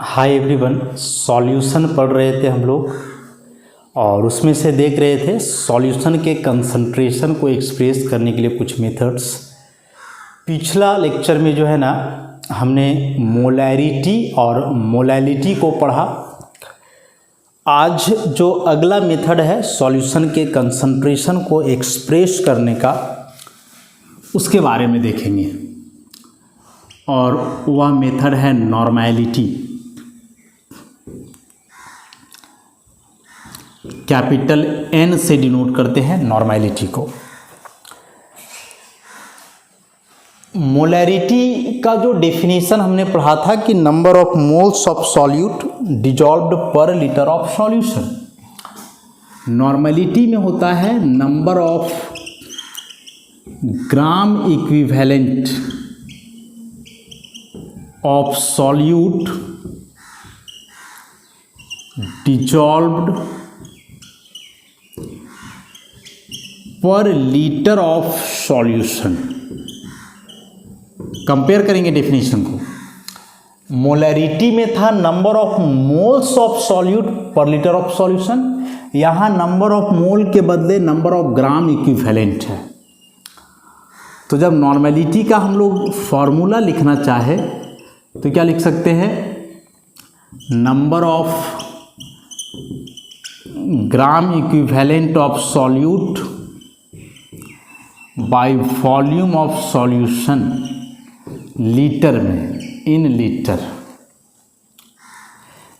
Hi everyone, solution पढ़ रहे थे हम लोग और उसमें से देख रहे थे सॉल्यूशन के कंसंट्रेशन को एक्सप्रेस करने के लिए कुछ मेथड्स। पिछला लेक्चर में जो है ना हमने मोलैरिटी और मोलैलिटी को पढ़ा। आज जो अगला मेथड है सॉल्यूशन के कंसंट्रेशन को एक्सप्रेस करने का, उसके बारे में देखेंगे और वह मेथड है नॉर्मैलिटी। कैपिटल N से डिनोट करते हैं नॉर्मैलिटी को। मोलैरिटी का जो डेफिनेशन हमने पढ़ा था कि number of moles of solute dissolved पर लीटर ऑफ सॉल्यूशन। नॉर्मैलिटी में होता है number of gram equivalent of solute dissolved पर लीटर ऑफ सॉल्यूशन। कंपेयर करेंगे डेफिनेशन को। मोलैरिटी में था number of moles of solute पर लीटर ऑफ सॉल्यूशन, यहाँ नंबर ऑफ मोल के बदले नंबर ऑफ ग्राम इक्विवेलेंट है। तो जब नॉर्मैलिटी का हम लोग फॉर्मूला लिखना चाहे तो क्या लिख सकते हैं? Number of gram equivalent of solute by volume of solution litre में, इन लीटर।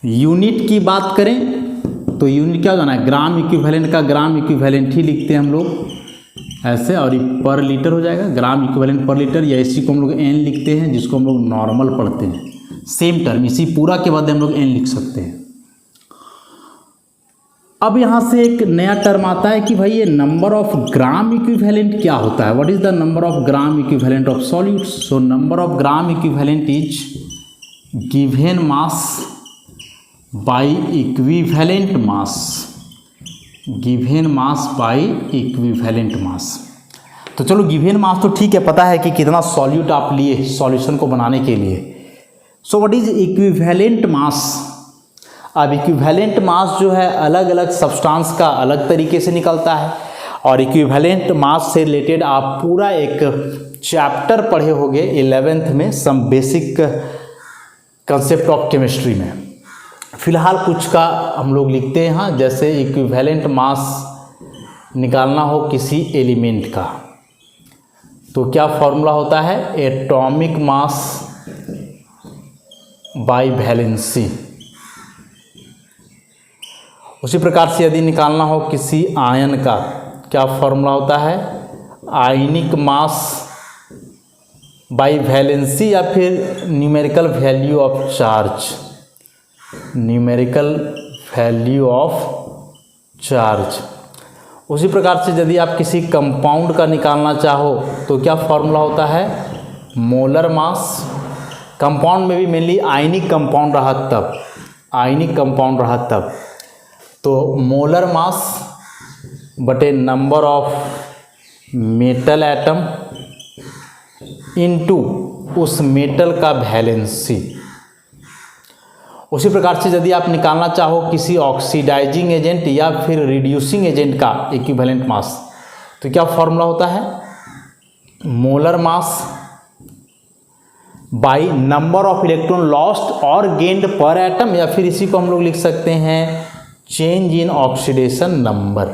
यूनिट की बात करें तो यूनिट क्या होना है? ग्राम इक्विवेलेंट का ग्राम इक्विवेलेंट ही लिखते हैं हम लोग ऐसे, और पर लीटर हो जाएगा ग्राम इक्विवेलेंट पर लीटर, या इसी को हम लोग एन लिखते हैं जिसको हम लोग नॉर्मल पढ़ते हैं। सेम टर्म, इसी पूरा के बाद हम लोग एन लिख सकते हैं। अब यहाँ से एक नया टर्म आता है कि भाई ये नंबर ऑफ ग्राम इक्विवेलेंट क्या होता है? What is the number of gram equivalent of solutes? So number of gram equivalent is given mass by equivalent mass, given mass by equivalent मास। तो चलो गिवन मास तो ठीक है, पता है कि कितना सॉल्यूट आप लिए सॉल्यूशन को बनाने के लिए। So what is equivalent mass? अब इक्विवेलेंट मास जो है अलग अलग सब्सटेंस का अलग तरीके से निकलता है, और इक्विवेलेंट मास से रिलेटेड आप पूरा एक चैप्टर पढ़े होंगे 11th में, some basic concept of chemistry में। फिलहाल कुछ का हम लोग लिखते हैं यहाँ, जैसे इक्विवेलेंट मास निकालना हो किसी एलिमेंट का तो क्या फॉर्मूला होता है? Atomic mass by valency. उसी प्रकार से यदि निकालना हो किसी आयन का, क्या फॉर्मूला होता है? आयनिक मास बाय वैलेंसी, या फिर numerical value of charge, numerical value of charge. उसी प्रकार से यदि आप किसी कंपाउंड का निकालना चाहो तो क्या फॉर्मूला होता है? मोलर मास। कंपाउंड में भी मेनली आयनिक कंपाउंड रहा तब, आयनिक कंपाउंड रहा तब तो मोलर मास बटे number of metal atom into उस मेटल का वैलेंसी। उसी प्रकार से यदि आप निकालना चाहो किसी ऑक्सीडाइजिंग एजेंट या फिर रिड्यूसिंग एजेंट का इक्विवेलेंट मास तो क्या फॉर्मूला होता है? Molar mass by number of electron lost और गेन्ड पर एटम, या फिर इसी को हम लोग लिख सकते हैं change in oxidation number.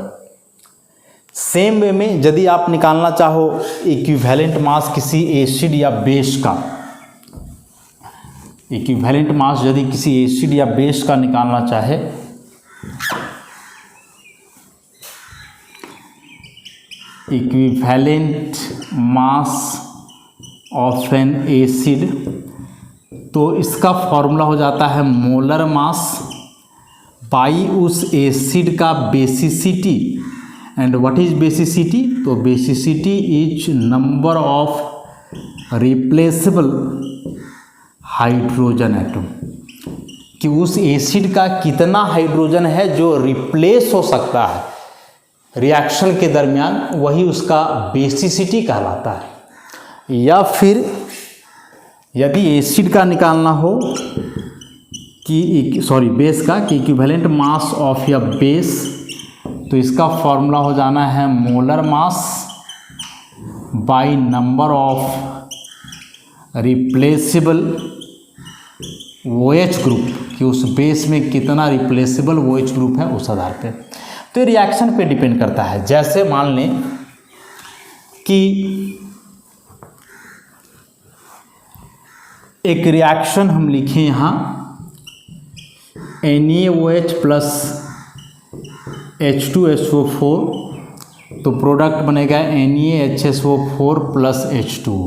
Same way में यदि आप निकालना चाहो इक्विवेलेंट मास किसी एसिड या बेस का, इक्विवेलेंट मास यदि किसी एसिड या बेस का निकालना चाहे equivalent mass of an acid, तो इसका फॉर्मूला हो जाता है मोलर मास बाई उस एसिड का basicity. And what is basicity? तो basicity is number of replaceable hydrogen atom, कि उस एसिड का कितना हाइड्रोजन है जो रिप्लेस हो सकता है रिएक्शन के दरमियान, वही उसका बेसिसिटी कहलाता है। या फिर यदि एसिड का निकालना हो बेस का कि इक्विवेलेंट मास ऑफ या बेस, तो इसका फॉर्मूला हो जाना है molar mass by number of replaceable OH group, कि उस बेस में कितना रिप्लेसेबल OH ग्रुप है उस आधार पे। तो रिएक्शन पे डिपेंड करता है। जैसे मान लें कि एक रिएक्शन हम लिखें यहाँ NaOH प्लस H2SO4, तो प्रोडक्ट बनेगा NaHSO4 plus H2।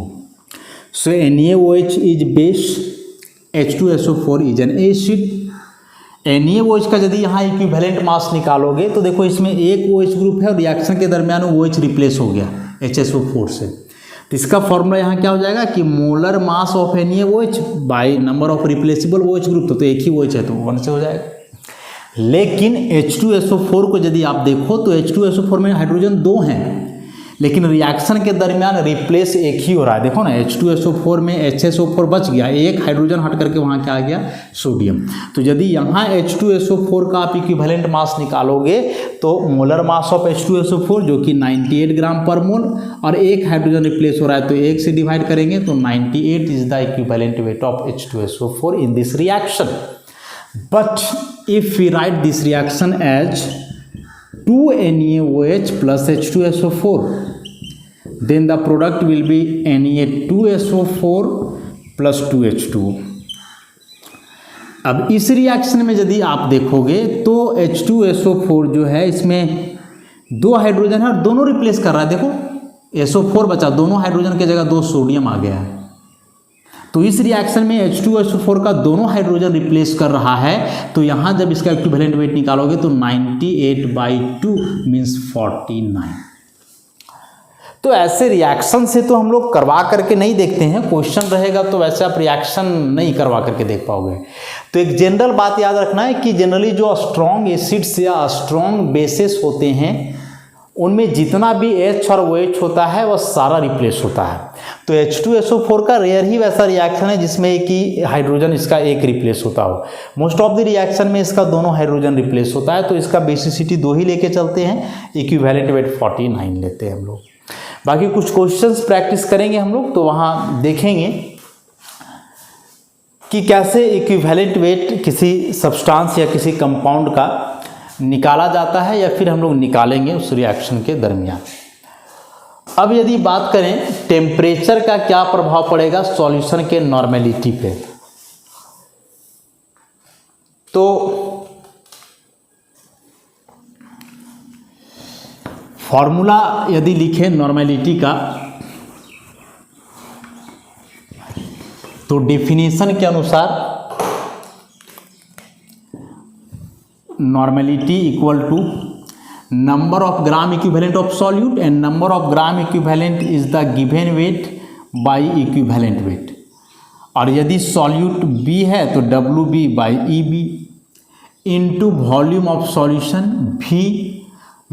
So NaOH is base, H2SO4 is an acid. NaOH का यदि यहाँ इक्विवेलेंट मास निकालोगे तो देखो इसमें एक OH ग्रुप है और रिएक्शन के दरमियान OH रिप्लेस हो गया HSO4 से। तो इसका फॉर्मूला यहाँ क्या हो जाएगा कि molar mass of NaOH by number of replaceable OH group, तो एक ही OH है तो 1 से हो जाएगा। लेकिन H2SO4 को यदि आप देखो तो H2SO4 में हाइड्रोजन 2 हैं, लेकिन रिएक्शन के दरमियान रिप्लेस एक ही हो रहा है। देखो ना, H2SO4 में HSO4 बच गया, एक हाइड्रोजन हट करके वहाँ क्या आ गया, सोडियम। तो यदि यहाँ H2SO4 का आप इक्विवेलेंट मास निकालोगे तो मोलर मास ऑफ H2SO4 जो कि 98 ग्राम पर मोल, और एक हाइड्रोजन रिप्लेस हो रहा है तो एक से डिवाइड करेंगे तो 98 is the equivalent weight of H2SO4 in this reaction. But if we write this reaction as 2NaOH plus H2SO4, then the product will be Na2SO4 plus 2H2। अब इस रिएक्शन में यदि आप देखोगे तो H2SO4 जो है इसमें 2 हाइड्रोजन है और दोनों रिप्लेस कर रहा है। देखो SO4 बचा, दोनों हाइड्रोजन की जगह 2 सोडियम आ गया है। तो इस रिएक्शन में H2SO4 का दोनों हाइड्रोजन रिप्लेस कर रहा है, तो यहाँ जब इसका इक्विवेलेंट वेट निकालोगे तो 98/2 मीन्स 49। तो ऐसे रिएक्शन से तो हम लोग करवा करके नहीं देखते हैं, क्वेश्चन रहेगा तो वैसे आप रिएक्शन नहीं करवा करके देख पाओगे। तो एक जनरल बात याद रखना है कि जनरली जो स्ट्रॉन्ग एसिड्स या स्ट्रॉन्ग बेसिस होते हैं उनमें जितना भी H और OH होता है वह सारा रिप्लेस होता है। तो H2SO4 का रेयर ही वैसा रिएक्शन है जिसमें कि हाइड्रोजन इसका एक रिप्लेस होता हो। मोस्ट ऑफ द रिएक्शन में इसका दोनों हाइड्रोजन रिप्लेस होता है, तो इसका बेसिसिटी 2 ही लेके चलते हैं, इक्विवेलेंट वेट 49 लेते हैं हम लोग। बाकी कुछ क्वेश्चंस प्रैक्टिस करेंगे हम लोग, तो वहाँ देखेंगे कि कैसे इक्विवेलेंट वेट किसी सब्सटेंस या किसी कंपाउंड का निकाला जाता है या फिर हम लोग निकालेंगे उस रिएक्शन के दरमियान। अब यदि बात करें टेम्परेचर का क्या प्रभाव पड़ेगा सॉल्यूशन के नॉर्मेलिटी पे, तो फॉर्मूला यदि लिखें नॉर्मेलिटी का तो डेफिनेशन के अनुसार normality equal to number of gram equivalent of solute and number of gram equivalent is the given weight by equivalent weight. और यदि सॉल्यूट B है तो WB by EB into volume of solution V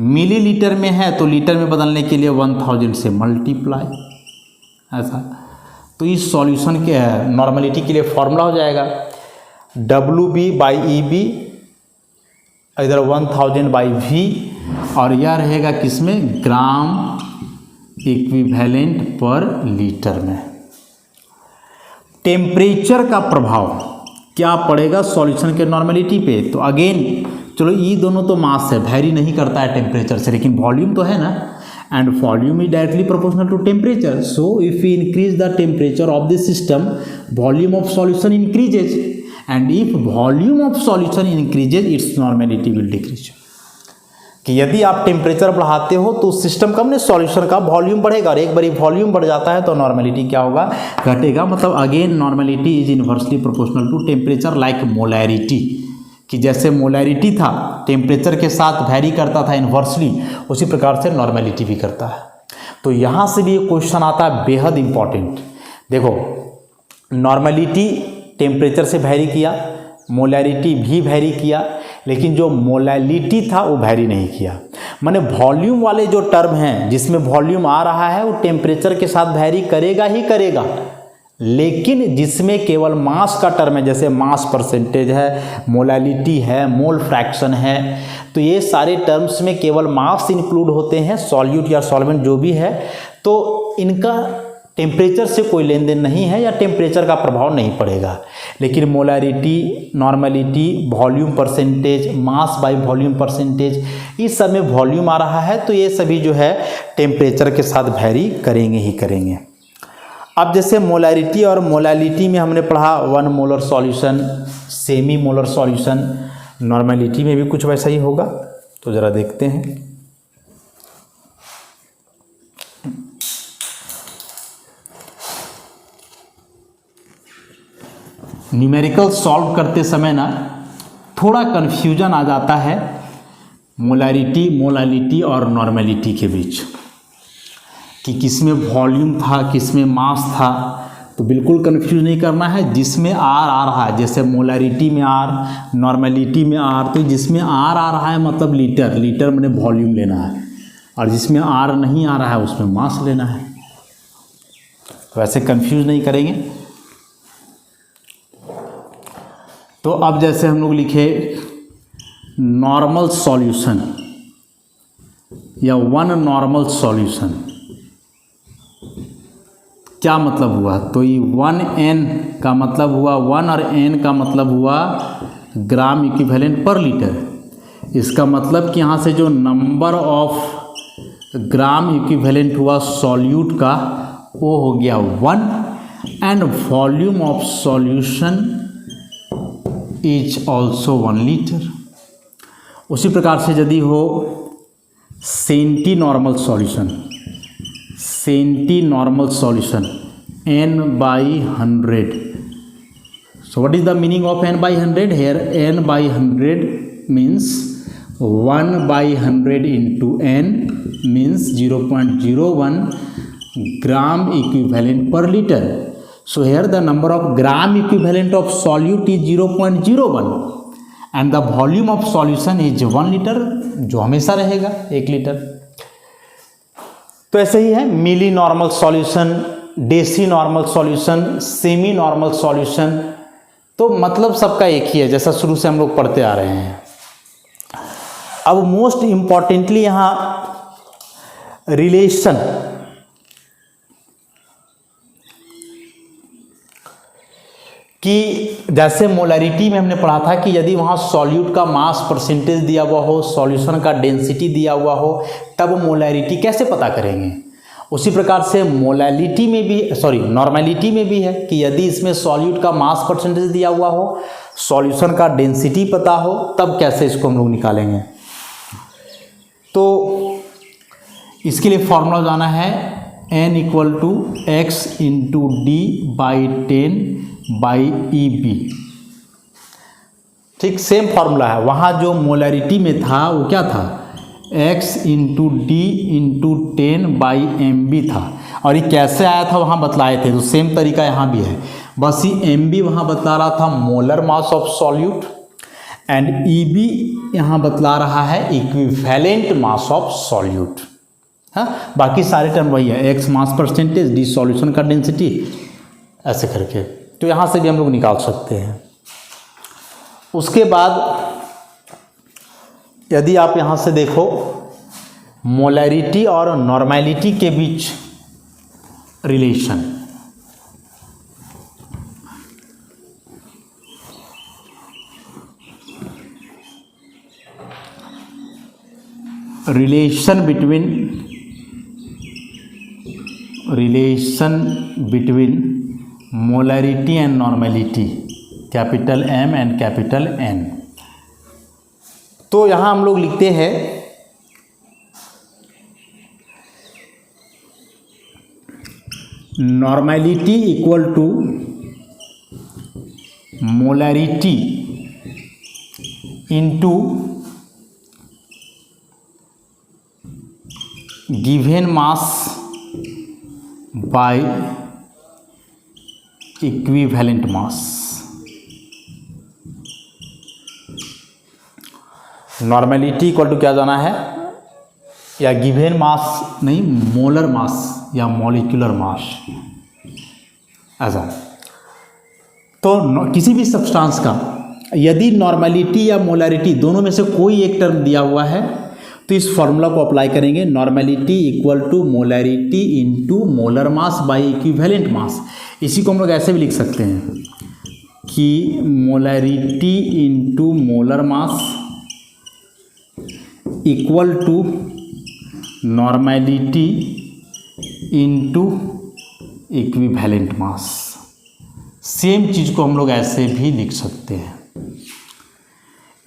millilitre में है तो litre में बदलने के लिए 1000 से मल्टीप्लाई, ऐसा। तो इस सॉल्यूशन के नॉर्मेलिटी के लिए फॉर्मूला हो जाएगा WB बाई EB इधर 1000 बाई V, और यह रहेगा किसमें, ग्राम इक्विवेलेंट पर लीटर में। टेम्परेचर का प्रभाव क्या पड़ेगा सॉल्यूशन के नॉर्मेलिटी पे, तो अगेन चलो ये दोनों तो मास है, वैरी नहीं करता है टेम्परेचर से, लेकिन वॉल्यूम तो है ना, and volume is directly proportional to temperature. So if we increase the temperature of this system volume of solution increases, and if volume of solution increases its normality will decrease. कि यदि आप temperature बढ़ाते हो तो system का अपने solution का volume बढ़ेगा, और एक बार वॉल्यूम बढ़ जाता है तो नॉर्मेलिटी क्या होगा, घटेगा। मतलब again normality is inversely proportional to temperature like molarity, कि जैसे मोलैरिटी था टेम्परेचर के साथ वैरी करता था इन्वर्सली, उसी प्रकार से नॉर्मेलिटी भी करता है। तो यहाँ से भी क्वेश्चन आता है बेहद इंपॉर्टेंट। देखो नॉर्मेलिटी टेम्परेचर से वैरी किया, मोलैरिटी भी वैरी किया, लेकिन जो मोलैलिटी था वो वैरी नहीं किया। माने वॉल्यूम वाले जो टर्म हैं जिसमें वॉल्यूम आ रहा है वो टेम्परेचर के साथ वैरी करेगा ही करेगा, लेकिन जिसमें केवल मास का टर्म है, जैसे मास परसेंटेज है, मोलैलिटी है, मोल फ्रैक्शन है, तो ये सारे टर्म्स में केवल मास इंक्लूड होते हैं, सॉल्यूट या सॉल्वेंट जो भी है, तो इनका टेम्परेचर से कोई लेन देन नहीं है या टेम्परेचर का प्रभाव नहीं पड़ेगा। लेकिन molarity, normality, volume percentage, mass by volume percentage, इस सब में वॉल्यूम आ रहा है, तो ये सभी जो है टेम्परेचर के साथ वैरी करेंगे ही करेंगे। अब जैसे मोलैरिटी और मोलैलिटी में हमने पढ़ा 1 molar solution, semi molar solution, normality में भी कुछ वैसा ही होगा, तो ज़रा देखते हैं। न्यूमेरिकल सॉल्व करते समय ना थोड़ा कन्फ्यूजन आ जाता है मोलैरिटी, मोलैलिटी और नॉर्मलिटी के बीच, कि किसमें वॉल्यूम था, किसमें मास था, तो बिल्कुल कंफ्यूज नहीं करना है। जिसमें आर आ रहा है, जैसे मोलैरिटी में आर, नॉर्मलिटी में आर, तो जिसमें आर आ रहा है मतलब लीटर, लीटर मैंने वॉल्यूम लेना है, और जिसमें आर नहीं आ रहा है उसमें मास लेना है, तो ऐसे कंफ्यूज नहीं करेंगे। तो अब जैसे हम लोग लिखे नॉर्मल सॉल्यूशन या 1 नॉर्मल सॉल्यूशन, क्या मतलब हुआ, तो ये 1n का मतलब हुआ 1 और n का मतलब हुआ ग्राम इक्विवेलेंट पर लीटर। इसका मतलब कि यहाँ से जो नंबर ऑफ ग्राम इक्विवेलेंट हुआ सॉल्यूट का वो हो गया 1 and volume of solution is also 1 litre. उसी प्रकार से यदि हो centi normal solution, centi normal solution n/100, so what is the meaning of n/100? here n/100 means 1/100 into n means 0.01 gram equivalent per liter. So here the number of gram equivalent of solute is 0.01 and the volume of solution is 1 liter, जो हमेशा रहेगा 1 litre. तो ऐसे ही है milli normal solution, deci normal solution, semi normal solution, तो मतलब सबका एक ही है, जैसा शुरू से हम लोग पढ़ते आ रहे हैं। अब मोस्ट इम्पॉर्टेंटली यहाँ रिलेशन, कि जैसे मोलैरिटी में हमने पढ़ा था कि यदि वहाँ सॉल्यूट का मास परसेंटेज दिया हुआ हो, सॉल्यूशन का डेंसिटी दिया हुआ हो, तब मोलैरिटी कैसे पता करेंगे। उसी प्रकार से मोलैलिटी में भी, नॉर्मलिटी में भी है कि यदि इसमें सॉल्यूट का मास परसेंटेज दिया हुआ हो, सॉल्यूशन का डेंसिटी पता हो, तब कैसे इसको हम लोग निकालेंगे। तो इसके लिए फॉर्मूला जाना है n = x × d/10/EB। ठीक सेम फार्मूला है, वहाँ जो मोलैरिटी में था वो क्या था, x × d × 10/mb था, और ये कैसे आया था वहाँ बतलाए थे, तो सेम तरीका यहाँ भी है, बस ये mb वहाँ बतला रहा था molar mass of solute and EB यहाँ बतला रहा है इक्विवेलेंट मास ऑफ सॉल्यूट। हाँ, बाकी सारे टर्म वही है, x mass percentage, d solution का डेंसिटी, ऐसे करके, तो यहाँ से भी हम लोग निकाल सकते हैं। उसके बाद यदि आप यहाँ से देखो मोलैरिटी और नॉर्मलिटी के बीच relation, relation between molarity and normality, capital M and capital N। तो यहाँ हम लोग लिखते हैं normality equal to molarity into given mass by equivalent mass. Normality equal to क्या जाना है, या गिवन मास नहीं, मोलर मास या मॉलिक्यूलर मास, ऐसा। तो किसी भी सब्सटेंस का यदि नॉर्मेलिटी या मोलरिटी दोनों में से कोई एक टर्म दिया हुआ है तो इस फॉर्मूला को अप्लाई करेंगे, normality equal to molarity into molar mass by equivalent mass. इसी को हम लोग ऐसे भी लिख सकते हैं कि molarity into molar mass equal to normality into equivalent mass. Same चीज़ को हम लोग ऐसे भी लिख सकते हैं।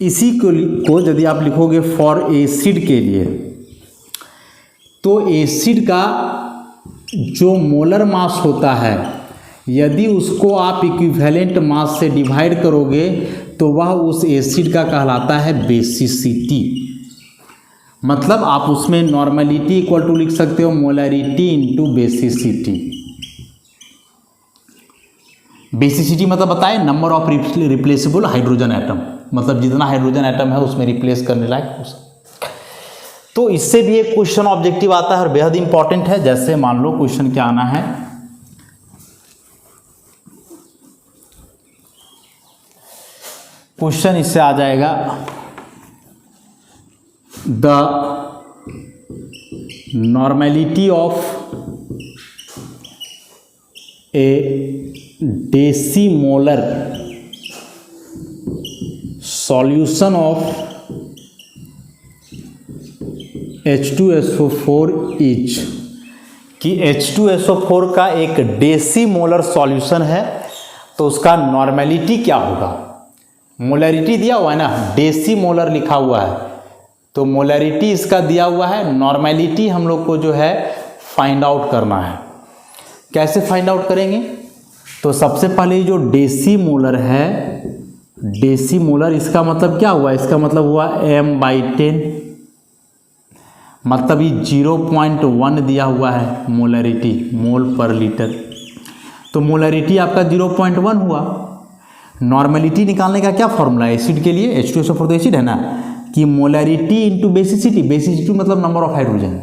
इसी को यदि आप लिखोगे फॉर एसिड के लिए, तो एसिड का जो मोलर मास होता है यदि उसको आप इक्विवेलेंट मास से डिवाइड करोगे तो वह उस एसिड का कहलाता है बेसिसिटी। मतलब आप उसमें नॉर्मेलिटी इक्वल टू लिख सकते हो मोलरिटी इनटू बेसिसिटी। बेसिसिटी मतलब बताए number of replaceable hydrogen atom, मतलब जितना हाइड्रोजन एटम है उसमें रिप्लेस करने लायक हो सकता। तो इससे भी एक क्वेश्चन ऑब्जेक्टिव आता है और बेहद इंपॉर्टेंट है। जैसे मान लो क्वेश्चन क्या आना है, क्वेश्चन इससे आ जाएगा the normality of a decimolar solution of H2SO4 is, कि H2SO4 का एक डेसीमोलर सॉल्यूशन है तो उसका नॉर्मेलिटी क्या होगा। मोलरिटी दिया हुआ है ना, डेसीमोलर लिखा हुआ है, तो मोलरिटी इसका दिया हुआ है, नॉर्मेलिटी हम लोग को जो है फाइंड आउट करना है। कैसे फाइंड आउट करेंगे, तो सबसे पहले जो डेसीमोलर है, डेसीमोलर इसका मतलब क्या हुआ, इसका मतलब हुआ m/10, मतलब ये 0.1 दिया हुआ है मोलरिटी, मोल पर लीटर, तो मोलरिटी आपका 0.1 हुआ। नॉर्मेलिटी निकालने का क्या फॉर्मूला है एसिड के लिए, H2SO4 तो एसिड है ना, कि मोलरिटी इंटू बेसिसिटी, बेसिसिटी मतलब नंबर ऑफ हाइड्रोजन।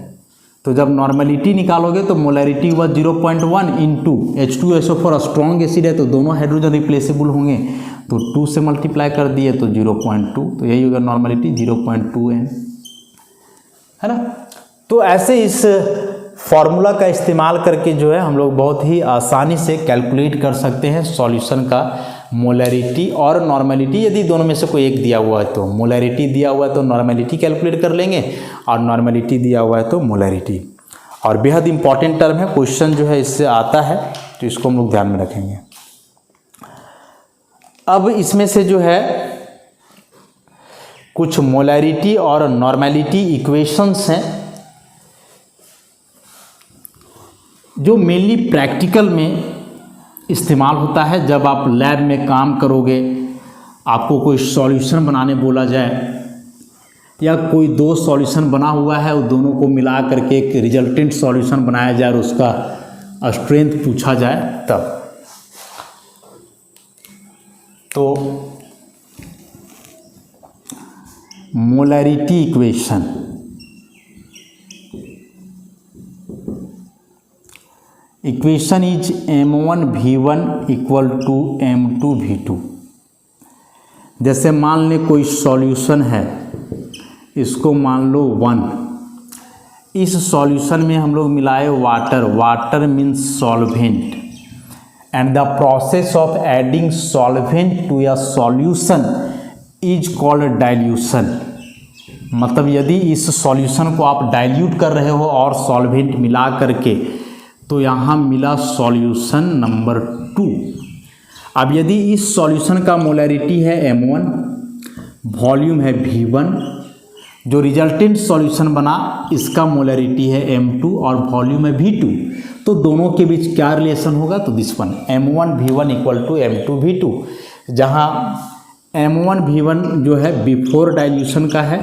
तो जब नॉर्मेलिटी निकालोगे तो मोलरिटी हुआ 0.1 इंटू H2SO4 स्ट्रॉन्ग एसिड है तो दोनों हाइड्रोजन रिप्लेसेबल होंगे, तो 2 से मल्टीप्लाई कर दिए तो 0.2, तो यही होगा नॉर्मेलिटी 0.2n, है ना। तो ऐसे इस फॉर्मूला का इस्तेमाल करके जो है हम लोग बहुत ही आसानी से कैलकुलेट कर सकते हैं सॉल्यूशन का मोलरिटी और नॉर्मेलिटी। यदि दोनों में से कोई एक दिया हुआ है तो मोलरिटी दिया हुआ है तो नॉर्मेलिटी कैलकुलेट कर लेंगे, और नॉर्मेलिटी दिया हुआ है तो मोलरिटी। और बेहद इंपॉर्टेंट टर्म है, क्वेश्चन जो है इससे आता है, तो इसको हम लोग ध्यान में रखेंगे। अब इसमें से जो है कुछ मोलरिटी और नॉर्मेलिटी इक्वेशंस हैं जो मेनली प्रैक्टिकल में इस्तेमाल होता है। जब आप लैब में काम करोगे, आपको कोई सॉल्यूशन बनाने बोला जाए या कोई दो सॉल्यूशन बना हुआ है, वो दोनों को मिला करके एक रिजल्टेंट सॉल्यूशन बनाया जाए और उसका स्ट्रेंथ पूछा जाए, तब तो molarity equation, equation is m1v1 equal to m2v2। जैसे मान लें कोई सॉल्यूशन है, इसको मान लो 1, इस सॉल्यूशन में हम लोग मिलाए water, water means solvent, and the process of adding solvent to a solution is called dilution. मतलब यदि इस सॉल्यूशन को आप डाइल्यूट कर रहे हो और सॉल्वेंट मिला करके, तो यहाँ मिला सॉल्यूशन नंबर 2। अब यदि इस सॉल्यूशन का मोलरिटी है m1, वॉल्यूम है v1, जो रिजल्टेंट सॉल्यूशन बना इसका मोलरिटी है m2 और वॉल्यूम है v2, तो दोनों के बीच क्या रिलेशन होगा, तो this one m1v1 equal to m2v2, जहाँ m1v1 जो है बिफोर डाइल्यूशन का है,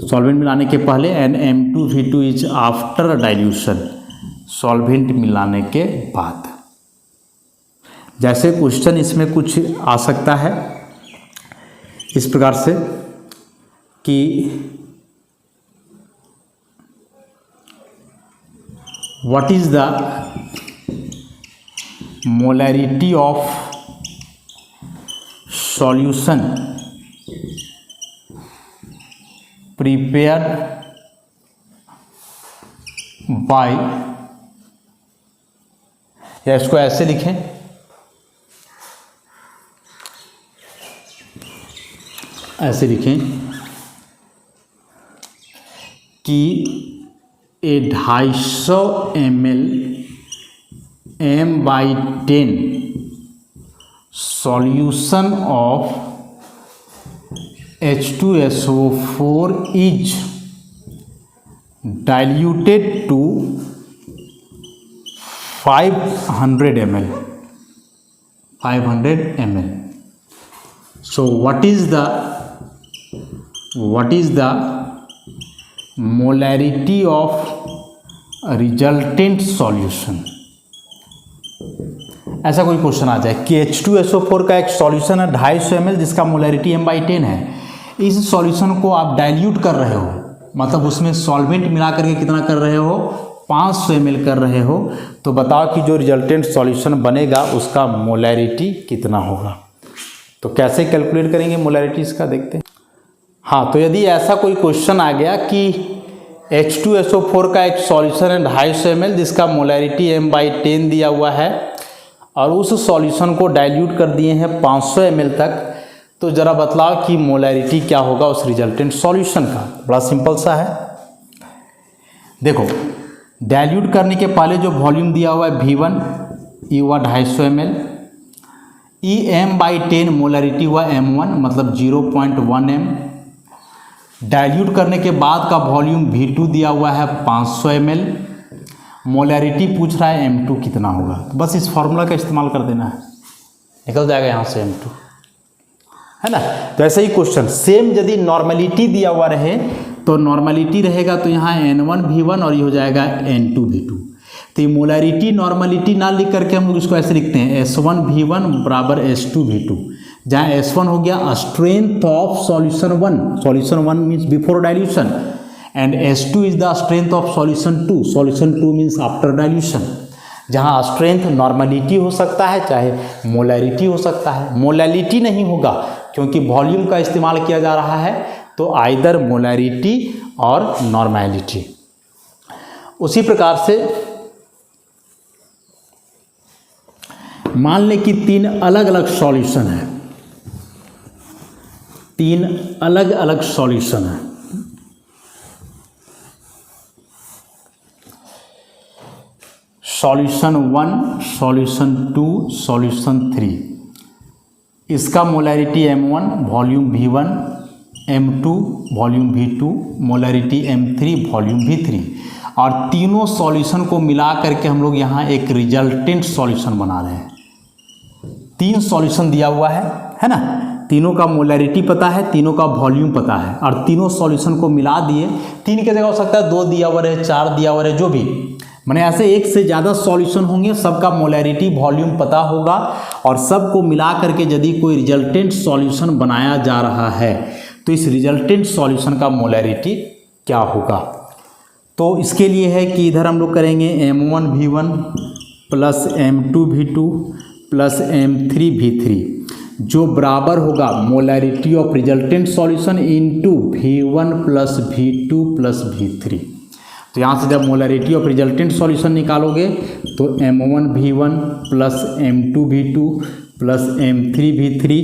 सॉल्वेंट मिलाने के पहले, and m2v2 is after dilution, solvent मिलाने के बाद। जैसे क्वेश्चन इसमें कुछ आ सकता है इस प्रकार से कि what is the molarity of solution prepare by, या इसको ऐसे लिखें, ऐसे लिखें कि 250 ml m/10 solution of H2SO4 is diluted to 500 ml. So what is the molarity of resultant solution? ऐसा कोई क्वेश्चन आ जाए कि H2SO4 का एक सॉल्यूशन है 250 ml जिसका मोलैरिटी m/10 है, इस सॉल्यूशन को आप डाइल्यूट कर रहे हो, मतलब उसमें सॉल्वेंट मिला करके कितना कर रहे हो, 500 ml कर रहे हो, तो बताओ कि जो रिजल्टेंट सॉल्यूशन बनेगा उसका मोलैरिटी कितना होगा। तो कैसे कैलकुलेट करेंगे मोलैरिटी इसका, देखते हैं। हाँ, तो यदि ऐसा कोई क्वेश्चन आ गया कि H2SO4 का एक सॉल्यूशन है 250 ml जिसका मोलैरिटी m/10 दिया हुआ है और उस सॉल्यूशन को डाइल्यूट कर दिए हैं 500 ml तक, तो ज़रा बतलाओ कि मोलैरिटी क्या होगा उस रिजल्टेंट सॉल्यूशन का। बड़ा सिंपल सा है, देखो डाइल्यूट करने के पहले जो वॉल्यूम दिया हुआ है V1, ये हुआ 250 ml, ई m/10 मोलैरिटी हुआ m1 मतलब 0.1 m, डाइल्यूट करने के बाद का वॉल्यूम V2 दिया हुआ है 500 ml, मोलैरिटी पूछ रहा है m2 कितना होगा, तो बस इस फॉर्मूला का इस्तेमाल कर देना है, निकल जाएगा यहाँ से m2, है ना। तो ऐसा ही क्वेश्चन सेम यदि नॉर्मलिटी दिया हुआ रहे तो नॉर्मलिटी रहेगा तो यहाँ n1 V1 और ये हो जाएगा n2 V2। तो ये मोलैरिटी नॉर्मलिटी ना लिख करके हम लोग इसको ऐसे लिखते हैं S1 V1 बराबर S2 V2, जहाँ S1 हो गया strength of solution 1, solution 1 means before dilution, and S2 is the strength of solution 2, solution 2 means after dilution. जहाँ स्ट्रेंथ नॉर्मलिटी हो सकता है चाहे मोलैरिटी हो सकता है, मोलैलिटी नहीं होगा क्योंकि वॉल्यूम का इस्तेमाल किया जा रहा है, तो आइदर मोलैरिटी और नॉर्मलिटी। उसी प्रकार से मान लें कि 3 अलग अलग सॉल्यूशन है, 3 अलग अलग सॉल्यूशन है, सॉल्यूशन 1, सॉल्यूशन 2, सॉल्यूशन 3, इसका molarity m1 volume V1, m2 volume V2, molarity m3 volume V3, और तीनों सॉल्यूशन को मिला करके हम लोग यहाँ एक रिजल्टेंट सॉल्यूशन बना रहे हैं। 3 सॉल्यूशन दिया हुआ है ना, तीनों का मोलैरिटी पता है, तीनों का वॉल्यूम पता है, और तीनों सॉल्यूशन को मिला दिए, 3 की जगह हो सकता है 2 दिया हुआ है, 4 दिया हुआ है, जो भी, मैंने ऐसे एक से ज़्यादा सॉल्यूशन होंगे, सबका मोलैरिटी वॉल्यूम पता होगा, और सबको मिला करके यदि कोई रिजल्टेंट सॉल्यूशन बनाया जा रहा है तो इस रिजल्टेंट सॉल्यूशन का मोलैरिटी क्या होगा। तो इसके लिए है कि इधर हम लोग करेंगे m1 V1 plus m2 V2 plus m3 V3, जो बराबर होगा molarity of resultant solution into V1 plus V2 plus V3। तो यहाँ से जब मोलैरिटी ऑफ रिजल्टेंट सॉल्यूशन निकालोगे तो m1 V1 plus m2 V2 plus m3 V3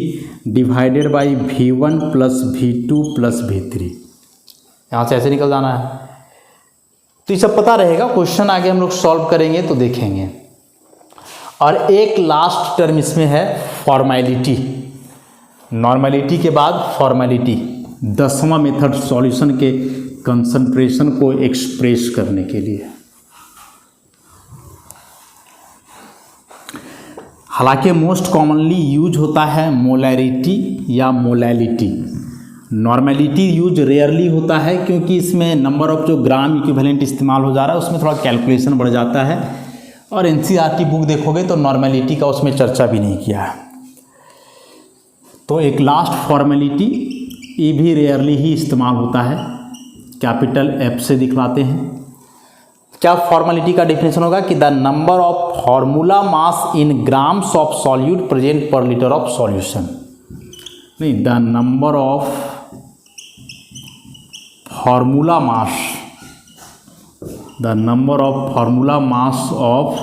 divided by V1 plus V2 plus V3, यहाँ से ऐसे निकल जाना है। तो ये सब पता रहेगा, क्वेश्चन आगे हम लोग सॉल्व करेंगे तो देखेंगे। और एक लास्ट टर्म इसमें है फॉर्मेलिटी, नॉर्मलिटी के बाद फॉर्मेलिटी, 10वां मेथड सॉल्यूशन के कंसंट्रेशन को एक्सप्रेस करने के लिए। हालांकि मोस्ट कॉमनली यूज होता है मोलैरिटी या मोलैलिटी, नॉर्मलिटी यूज रेयरली होता है क्योंकि इसमें नंबर ऑफ जो ग्राम इक्विवेलेंट इस्तेमाल हो जा रहा है उसमें थोड़ा कैलकुलेशन बढ़ जाता है, और एनसीईआरटी बुक देखोगे तो नॉर्मलिटी का उसमें चर्चा भी नहीं किया है। तो एक लास्ट फॉर्मेलिटी, ये भी रेयरली ही इस्तेमाल होता है, कैपिटल F से दिखलाते हैं। क्या फॉर्मेलिटी का डेफिनेशन होगा कि the number of formula mass in grams of solute present per litre of solution, नहीं, the number of formula mass, the number of formula mass of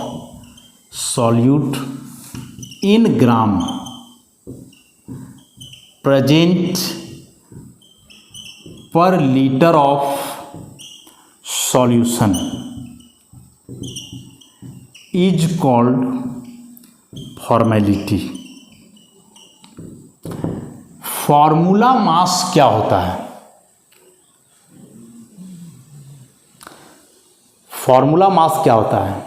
solute in gram present per litre of solution is called formality. Formula mass क्या होता है? Formula mass क्या होता है?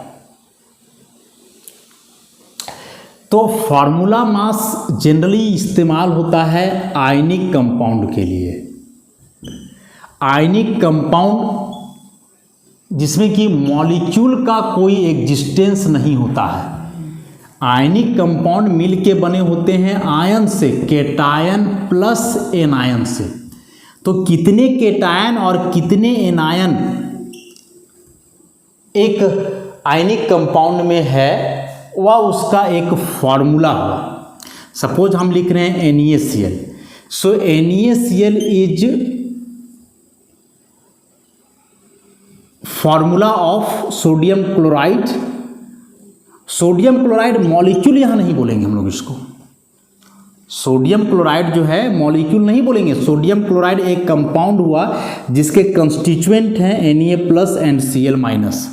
तो formula mass generally इस्तेमाल होता है आयनिक कंपाउंड के लिए। आयनिक कंपाउंड जिसमें कि मॉलिक्यूल का कोई एग्जिस्टेंस नहीं होता है। आयनिक कंपाउंड मिल के बने होते हैं आयन से, केटायन प्लस एनायन से। तो कितने केटायन और कितने एनायन एक आयनिक कंपाउंड में है वह उसका एक फॉर्मूला हुआ। सपोज हम लिख रहे हैं NaCl, so NaCl is formula of sodium chloride. Sodium chloride molecule यहाँ नहीं बोलेंगे हम लोग इसको। सोडियम क्लोराइड जो है मॉलिक्यूल नहीं बोलेंगे। सोडियम क्लोराइड एक कंपाउंड हुआ जिसके कंस्टिट्यूएंट हैं Na+ एंड Cl-।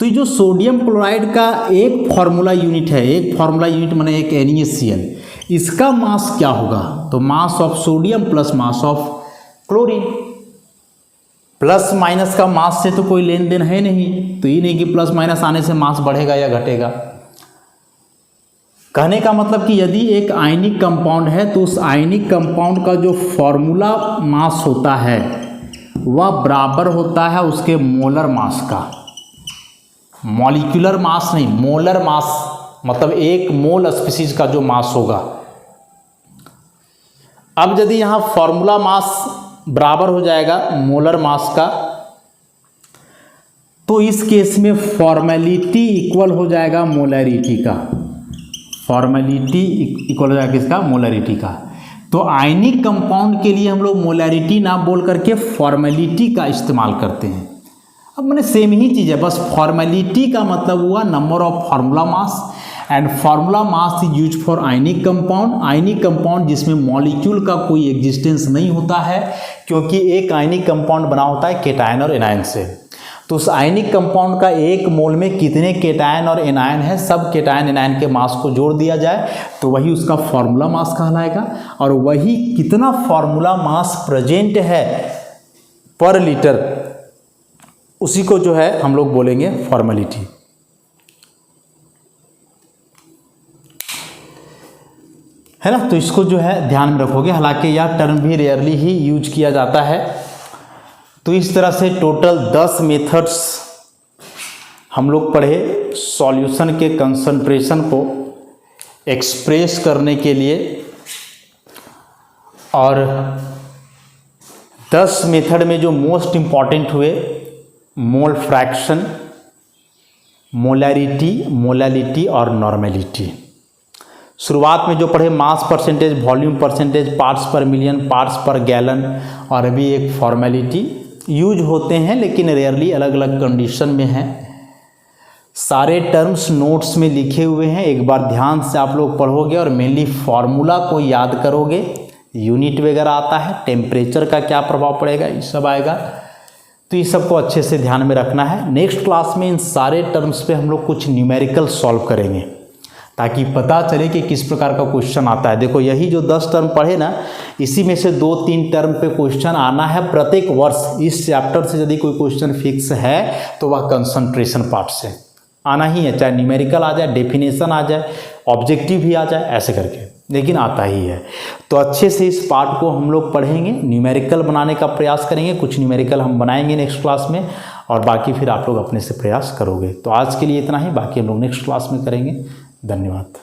तो ये जो सोडियम क्लोराइड का एक फार्मूला यूनिट है, एक फार्मूला यूनिट माने एक NaCl, इसका मास क्या होगा? तो mass of sodium plus mass of chlorine. Plus minus का मास से तो कोई लेन देन है नहीं, तो ये नहीं कि प्लस माइनस आने से मास बढ़ेगा या घटेगा। कहने का मतलब कि यदि एक आयनिक कंपाउंड है तो उस आयनिक कंपाउंड का जो फॉर्मूला मास होता है वह बराबर होता है उसके मोलर मास का। मॉलिक्यूलर मास नहीं, मोलर मास, मतलब एक मोल स्पीशीज का जो मास होगा। अब यदि यहाँ फॉर्मूला मास बराबर हो जाएगा मोलर मास का, तो इस केस में फॉर्मेलिटी इक्वल हो जाएगा मोलैरिटी का। फॉर्मेलिटी इक्वल हो जाएगा किसका? मोलैरिटी का। तो आयनिक कंपाउंड के लिए हम लोग मोलैरिटी ना बोल करके फॉर्मेलिटी का इस्तेमाल करते हैं। अब मैंने सेम ही चीज़ है, बस फॉर्मेलिटी का मतलब हुआ number of formula mass and formula mass is use for ionic compound. Ionic compound जिसमें मॉलिक्यूल का कोई एग्जिस्टेंस नहीं होता है, क्योंकि एक आयनिक कंपाउंड बना होता है केटायन और एनायन से। तो उस आयनिक कंपाउंड का एक मोल में कितने केटायन और एनायन है, सब केटायन एनायन के मास को जोड़ दिया जाए तो वही उसका फार्मूला मास कहलाएगा। और वही कितना फार्मूला मास प्रेजेंट है पर लीटर, उसी को जो है हम लोग बोलेंगे फॉर्मेलिटी। है ना? तो इसको जो है ध्यान में रखोगे, हालांकि यह टर्म भी रेयरली ही यूज किया जाता है। तो इस तरह से टोटल 10 मेथड्स हम लोग पढ़े सॉल्यूशन के कंसंट्रेशन को एक्सप्रेस करने के लिए। और 10 मेथड में जो मोस्ट इम्पॉर्टेंट हुए, मोल फ्रैक्शन, मोलैरिटी, मोलैलिटी और नॉर्मेलिटी। शुरुआत में जो पढ़े mass percentage, volume percentage, parts पर मिलियन, पार्ट्स पर गैलन, और अभी एक फॉर्मेलिटी यूज होते हैं लेकिन रेयरली अलग अलग कंडीशन में हैं। सारे टर्म्स नोट्स में लिखे हुए हैं, एक बार ध्यान से आप लोग पढ़ोगे और मेनली फार्मूला को याद करोगे। यूनिट वगैरह आता है, टेम्परेचर का क्या प्रभाव पड़ेगा, ये सब आएगा। तो ये सबको अच्छे से ध्यान में रखना है। नेक्स्ट क्लास में इन सारे टर्म्स पे हम लोग कुछ न्यूमेरिकल सॉल्व करेंगे ताकि पता चले कि किस प्रकार का क्वेश्चन आता है। देखो यही जो 10 टर्म पढ़े ना, इसी में से 2-3 टर्म पे क्वेश्चन आना है प्रत्येक वर्ष। इस चैप्टर से यदि कोई क्वेश्चन फिक्स है तो वह कंसंट्रेशन पार्ट से आना ही है, चाहे न्यूमेरिकल आ जाए, डेफिनेशन आ जाए, ऑब्जेक्टिव भी आ जाए, ऐसे करके, लेकिन आता ही है। तो अच्छे से इस पार्ट को हम लोग पढ़ेंगे, न्यूमेरिकल बनाने का प्रयास करेंगे। कुछ न्यूमेरिकल हम बनाएंगे नेक्स्ट क्लास में, और बाकी फिर आप लोग अपने से प्रयास करोगे। तो आज के लिए इतना ही, बाकी हम लोग नेक्स्ट क्लास में करेंगे। धन्यवाद।